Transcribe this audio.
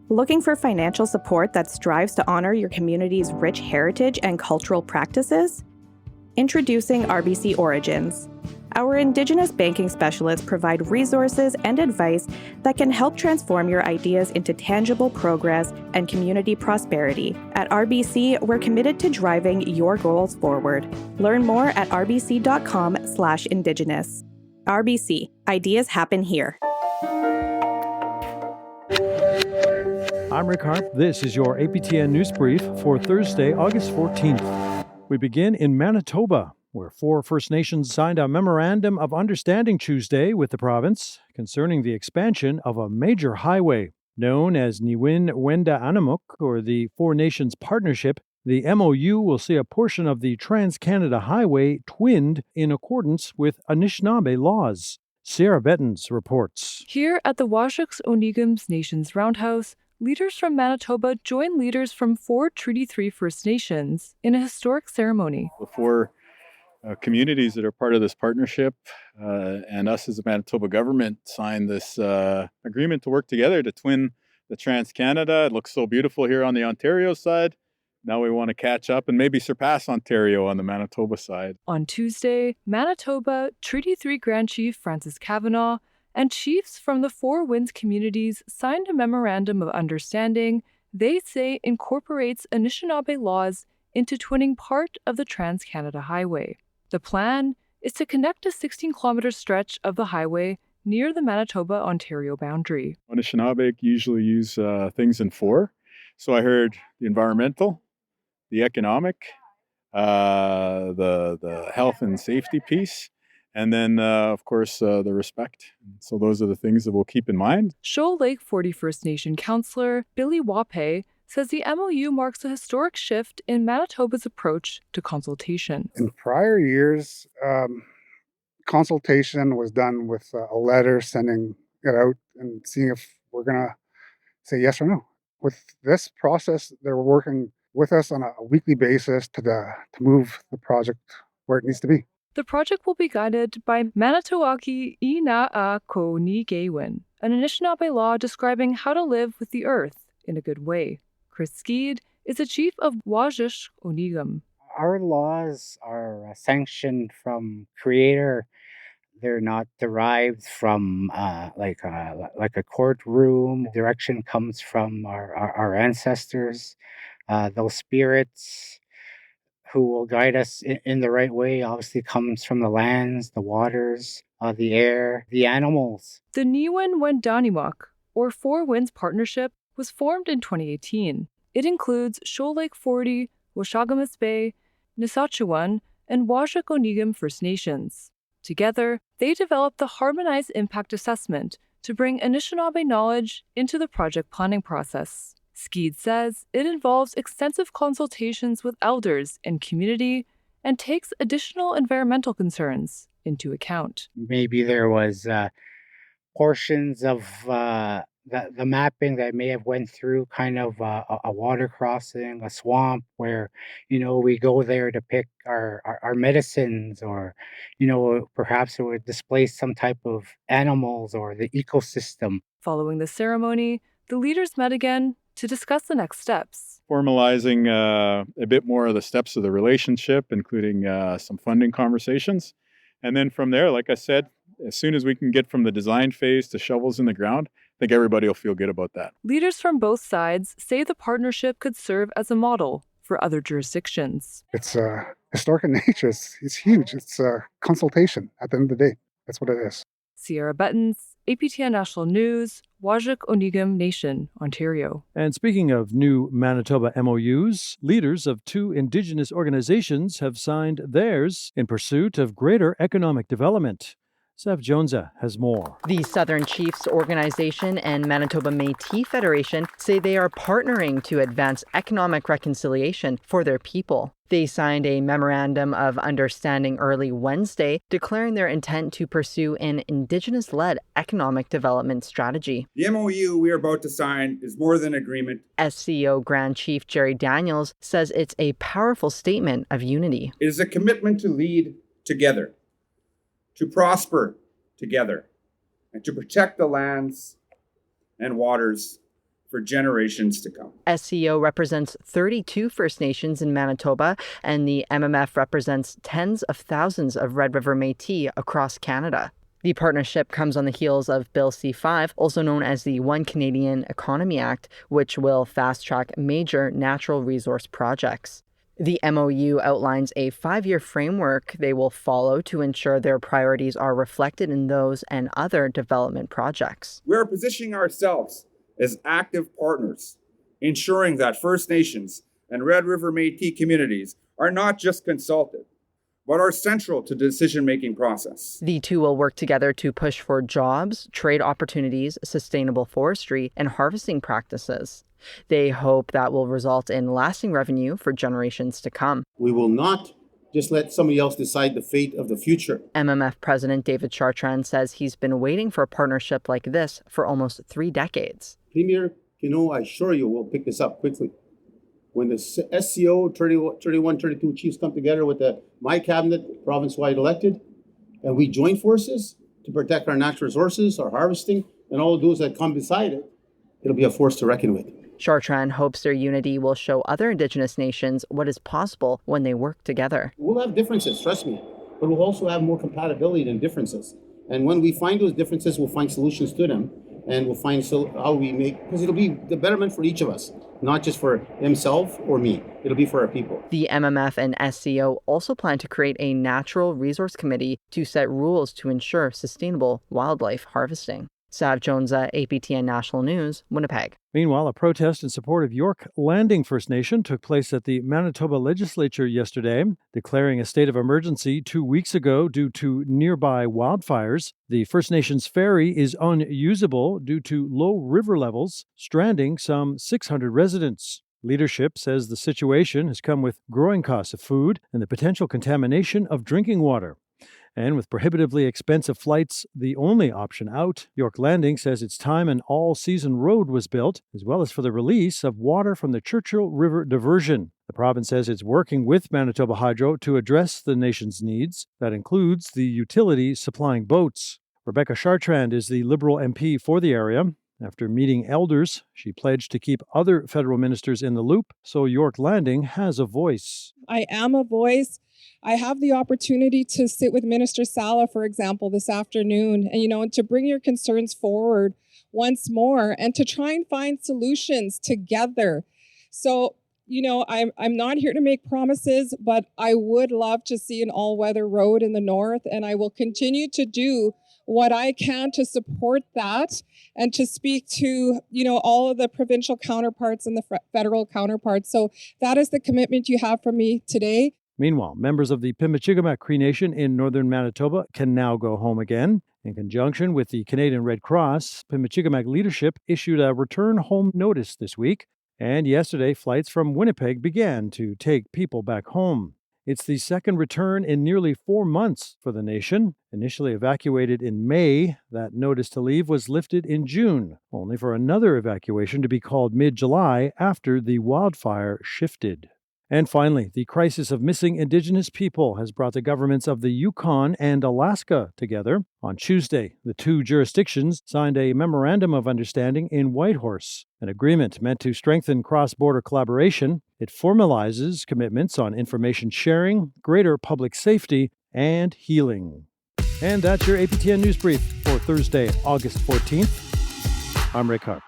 Looking for financial support that strives to honor your community's rich heritage and cultural practices? Introducing RBC Origins. Our Indigenous banking specialists provide resources and advice that can help transform your ideas into tangible progress and community prosperity. At RBC, we're committed to driving your goals forward. Learn more at rbc.com/indigenous. RBC, ideas happen here. I'm Rick Harp. This is your APTN News Brief for Thursday, August 14th. We begin in Manitoba, where 4 First Nations signed a memorandum of understanding Tuesday with the province concerning the expansion of a major highway. Known as Niwin Wenda Anamuk, or the 4 Nations Partnership, the MOU will see a portion of the Trans-Canada Highway twinned in accordance with Anishinabe laws. Sarah Bettens reports. Here at the Washuk Onigams Nations Roundhouse, leaders from Manitoba join leaders from 4 Treaty 3 First Nations in a historic ceremony. The 4 communities that are part of this partnership and us as the Manitoba government signed this agreement to work together to twin the Trans-Canada. It looks so beautiful here on the Ontario side. Now we want to catch up and maybe surpass Ontario on the Manitoba side. On Tuesday, Manitoba Treaty 3 Grand Chief Francis Kavanagh and chiefs from the 4 Winds communities signed a memorandum of understanding they say incorporates Anishinaabe laws into twinning part of the Trans-Canada Highway. The plan is to connect a 16-kilometer stretch of the highway near the Manitoba-Ontario boundary. Anishinabe usually use things in 4. So I heard the environmental, the economic, the health and safety piece, and then, of course, the respect. So those are the things that we'll keep in mind. Shoal Lake 40 First Nation councillor Billy Wape says the MOU marks a historic shift in Manitoba's approach to consultation. In prior years, consultation was done with a letter, sending it out and seeing if we're going to say yes or no. With this process, they're working with us on a weekly basis to move the project where it needs to be. The project will be guided by Manitowaki Ina'a Ko Ni Gawin, an Anishinaabe law describing how to live with the earth in a good way. Chris Skeed is the chief of Washuk Onigam. Our laws are sanctioned from Creator. They're not derived from like a courtroom. Direction comes from our ancestors, those spirits who will guide us in the right way. Obviously comes from the lands, the waters, the air, the animals. The Niwin Wendaniwak, or 4 Winds Partnership, was formed in 2018. It includes Shoal Lake 40, Waschagamas Bay, Nisatchewan, and Washuk Onigam First Nations. Together, they developed the Harmonized Impact Assessment to bring Anishinaabe knowledge into the project planning process. Skeed says it involves extensive consultations with elders and community and takes additional environmental concerns into account. Maybe there was portions of the mapping that may have went through kind of a water crossing, a swamp where, we go there to pick our medicines, or, perhaps it would displace some type of animals or the ecosystem. Following the ceremony, the leaders met again to discuss the next steps. Formalizing a bit more of the steps of the relationship, including some funding conversations. And then from there, like I said, as soon as we can get from the design phase to shovels in the ground, I think everybody will feel good about that. Leaders from both sides say the partnership could serve as a model for other jurisdictions. It's historic in nature. It's huge. It's a consultation at the end of the day. That's what it is. Sierra Bettens, APTN National News, Washuk Onigam Nation, Ontario. And speaking of new Manitoba MOUs, leaders of 2 Indigenous organizations have signed theirs in pursuit of greater economic development. Sev Jonza has more. The Southern Chiefs Organization and Manitoba Métis Federation say they are partnering to advance economic reconciliation for their people. They signed a memorandum of understanding early Wednesday, declaring their intent to pursue an Indigenous-led economic development strategy. The MOU we are about to sign is more than agreement. SCO Grand Chief Jerry Daniels says it's a powerful statement of unity. It is a commitment to lead together, to prosper together, and to protect the lands and waters for for generations to come. SCO represents 32 First Nations in Manitoba, and the MMF represents tens of thousands of Red River Métis across Canada. The partnership comes on the heels of Bill C-5, also known as the One Canadian Economy Act, which will fast-track major natural resource projects. The MOU outlines a 5-year framework they will follow to ensure their priorities are reflected in those and other development projects. We are positioning ourselves as active partners, ensuring that First Nations and Red River Métis communities are not just consulted, but are central to the decision-making process. The two will work together to push for jobs, trade opportunities, sustainable forestry, and harvesting practices. They hope that will result in lasting revenue for generations to come. We will not just let somebody else decide the fate of the future. MMF President David Chartrand says he's been waiting for a partnership like this for almost 3 decades. Premier, I assure you we'll pick this up quickly. When the SCO 31, 32 chiefs come together with my cabinet, province-wide elected, and we join forces to protect our natural resources, our harvesting, and all those that come beside it, it'll be a force to reckon with. Chartrand hopes their unity will show other Indigenous nations what is possible when they work together. We'll have differences, trust me, but we'll also have more compatibility than differences. And when we find those differences, we'll find solutions to them, and we'll find how we make, because it'll be the betterment for each of us, not just for himself or me. It'll be for our people. The MMF and SCO also plan to create a natural resource committee to set rules to ensure sustainable wildlife harvesting. Sav Jonza, APTN National News, Winnipeg. Meanwhile, a protest in support of York Landing First Nation took place at the Manitoba legislature yesterday, declaring a state of emergency 2 weeks ago due to nearby wildfires. The First Nations ferry is unusable due to low river levels, stranding some 600 residents. Leadership says the situation has come with growing costs of food and the potential contamination of drinking water. And with prohibitively expensive flights the only option out, York Landing says it's time an all-season road was built, as well as for the release of water from the Churchill River diversion. The province says it's working with Manitoba Hydro to address the nation's needs. That includes the utility supplying boats. Rebecca Chartrand is the Liberal MP for the area. After meeting elders, she pledged to keep other federal ministers in the loop, so York Landing has a voice. I am a voice. I have the opportunity to sit with Minister Sala, for example, this afternoon, and, to bring your concerns forward once more and to try and find solutions together. So, I'm not here to make promises, but I would love to see an all-weather road in the north, and I will continue to do what I can to support that and to speak to, all of the provincial counterparts and the federal counterparts. So that is the commitment you have from me today. Meanwhile, members of the Pimicikamak Cree Nation in northern Manitoba can now go home again. In conjunction with the Canadian Red Cross, Pimicikamak leadership issued a return home notice this week, and yesterday flights from Winnipeg began to take people back home. It's the second return in nearly 4 months for the nation. Initially evacuated in May, that notice to leave was lifted in June, only for another evacuation to be called mid-July after the wildfire shifted. And finally, the crisis of missing Indigenous people has brought the governments of the Yukon and Alaska together. On Tuesday, the two jurisdictions signed a memorandum of understanding in Whitehorse, an agreement meant to strengthen cross-border collaboration. It formalizes commitments on information sharing, greater public safety, and healing. And that's your APTN News Brief for Thursday, August 14th. I'm Rick Harp.